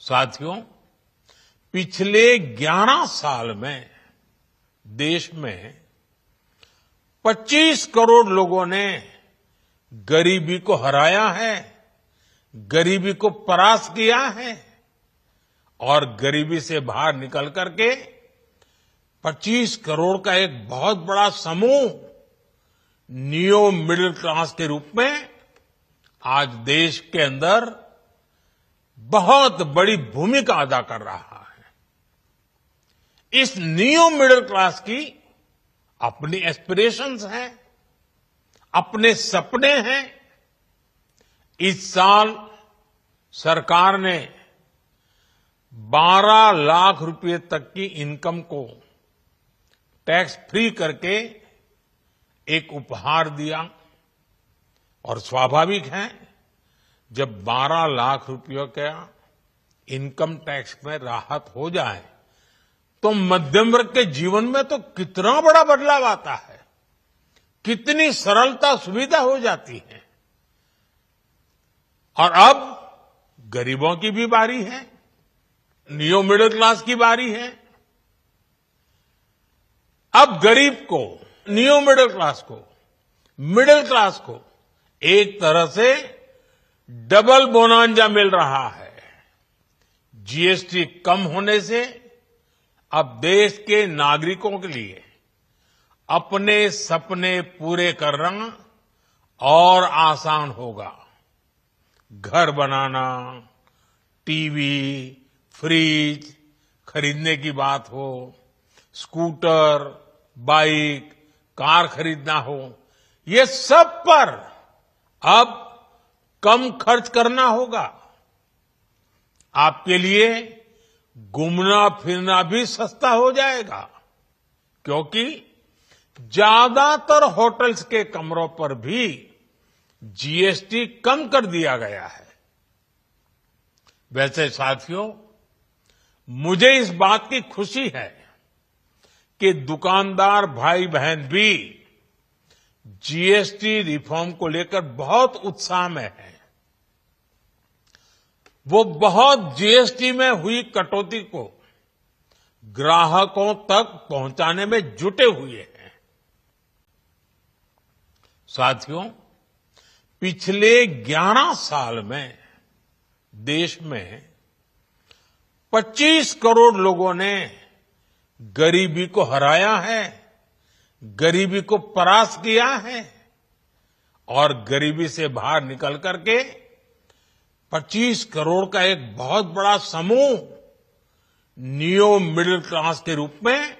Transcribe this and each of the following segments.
साथियों, पिछले 11 साल में देश में 25 करोड़ लोगों ने गरीबी को हराया है, गरीबी को परास्त किया है और गरीबी से बाहर निकल करके 25 करोड़ का एक बहुत बड़ा समूह नियो मिडिल क्लास के रूप में आज देश के अंदर बहुत बड़ी भूमिका अदा कर रहा है। इस नियो मिडिल क्लास की अपनी एस्पिरेशंस हैं, अपने सपने हैं। इस साल सरकार ने 12 लाख रुपए तक की इनकम को टैक्स फ्री करके एक उपहार दिया और स्वाभाविक है जब 12 लाख रुपयों का इनकम टैक्स में राहत हो जाए तो मध्यम वर्ग के जीवन में तो कितना बड़ा बदलाव आता है, कितनी सरलता सुविधा हो जाती है। और अब गरीबों की भी बारी है, नियो मिडिल क्लास की बारी है। अब गरीब को, नियो मिडिल क्लास को एक तरह से डबल बोनांजा मिल रहा है। जीएसटी कम होने से अब देश के नागरिकों के लिए अपने सपने पूरे करना और आसान होगा। घर बनाना, टीवी, फ्रिज खरीदने की बात हो, स्कूटर, बाइक, कार खरीदना हो, ये सब पर अब कम खर्च करना होगा। आपके लिए घूमना फिरना भी सस्ता हो जाएगा क्योंकि ज्यादातर होटल्स के कमरों पर भी जीएसटी कम कर दिया गया है। वैसे साथियों, मुझे इस बात की खुशी है कि दुकानदार भाई बहन भी जीएसटी रिफॉर्म को लेकर बहुत उत्साह में हैं। वो बहुत जीएसटी में हुई कटौती को ग्राहकों तक पहुंचाने में जुटे हुए हैं। साथियों, पिछले 11 साल में देश में 25 करोड़ लोगों ने गरीबी को हराया है, गरीबी को परास्त किया है और गरीबी से बाहर निकल करके 25 करोड़ का एक बहुत बड़ा समूह नियो मिडिल क्लास के रूप में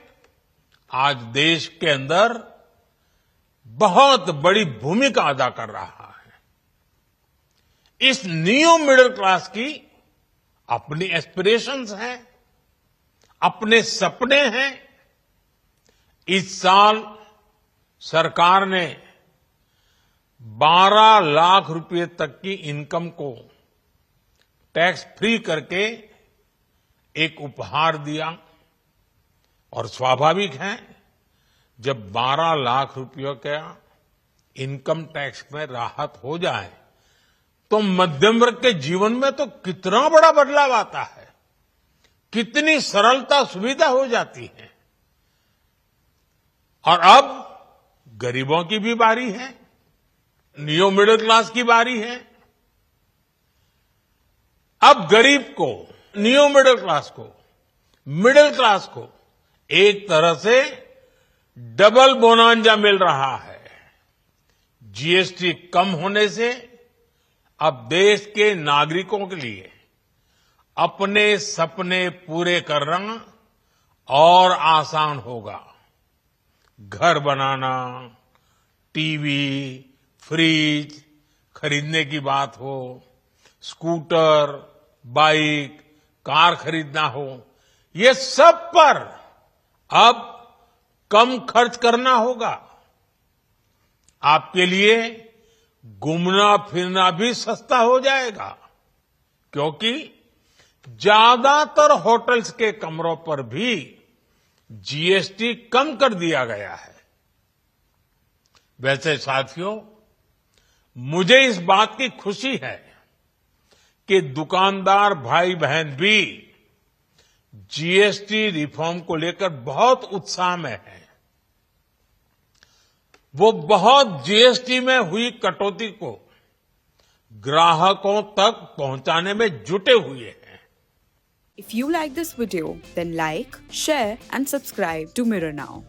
आज देश के अंदर बहुत बड़ी भूमिका अदा कर रहा है। इस नियो मिडिल क्लास की अपनी एस्पिरेशंस हैं, अपने सपने हैं। इस साल सरकार ने 12 लाख रुपए तक की इनकम को टैक्स फ्री करके एक उपहार दिया और स्वाभाविक है जब 12 लाख रुपयों का इनकम टैक्स में राहत हो जाए तो मध्यम वर्ग के जीवन में तो कितना बड़ा बदलाव आता है, कितनी सरलता सुविधा हो जाती है। और अब गरीबों की भी बारी है, नियो मिडिल क्लास की बारी है। अब गरीब को, नियो मिडिल क्लास को एक तरह से डबल बोनांजा मिल रहा है। जीएसटी कम होने से अब देश के नागरिकों के लिए अपने सपने पूरे करना और आसान होगा। घर बनाना, टीवी, फ्रिज खरीदने की बात हो, स्कूटर, बाइक, कार खरीदना हो, ये सब पर अब कम खर्च करना होगा। आपके लिए घूमना फिरना भी सस्ता हो जाएगा क्योंकि ज्यादातर होटल्स के कमरों पर भी जीएसटी कम कर दिया गया है। वैसे साथियों, मुझे इस बात की खुशी है कि दुकानदार भाई बहन भी जीएसटी रिफॉर्म को लेकर बहुत उत्साह में है। वो बहुत जीएसटी में हुई कटौती को ग्राहकों तक पहुंचाने में जुटे हुए हैं। If you like this video, then like, share and subscribe to Mirror Now.